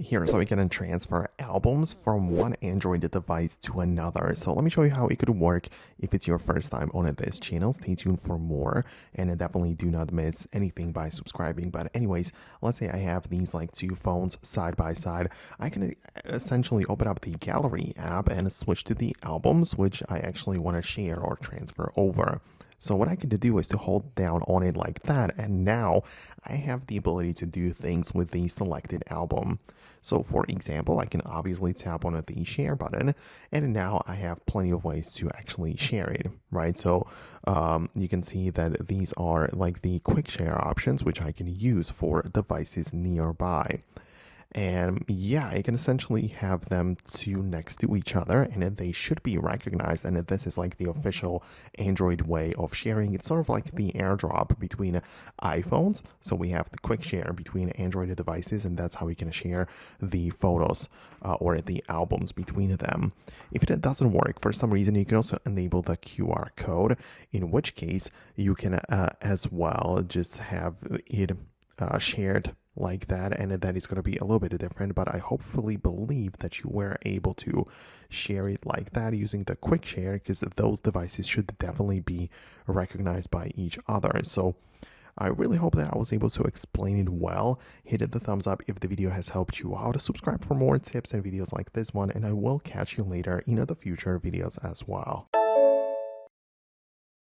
Here's how we can transfer albums from one Android device to another. So let me show you how it could work if it's your first time on this channel. Stay tuned for more, and definitely do not miss anything by subscribing. But anyways, let's say I have these like two phones side by side. I can essentially open up the Gallery app and switch to the albums, which I actually want to share or transfer over. So what I can do is to hold down on it like that, and now I have the ability to do things with the selected album. So for example, I can obviously tap on the share button, and now I have plenty of ways to actually share it, right? So you can see that these are like the quick share options, which I can use for devices nearby. And yeah, I can essentially have them two next to each other, and they should be recognized. And this is like the official Android way of sharing. It's sort of like the airdrop between iPhones. So we have the quick share between Android devices, and that's how we can share the photos or the albums between them. If it doesn't work for some reason, you can also enable the QR code, in which case you can as well just have it shared like that, and that is going to be a little bit different, but I hopefully believe that you were able to share it like that using the quick share, because those devices should definitely be recognized by each other. So I really hope that I was able to explain it well. Hit the thumbs up if the video has helped you out. Subscribe for more tips and videos like this one, and I will catch you later in the future videos as well.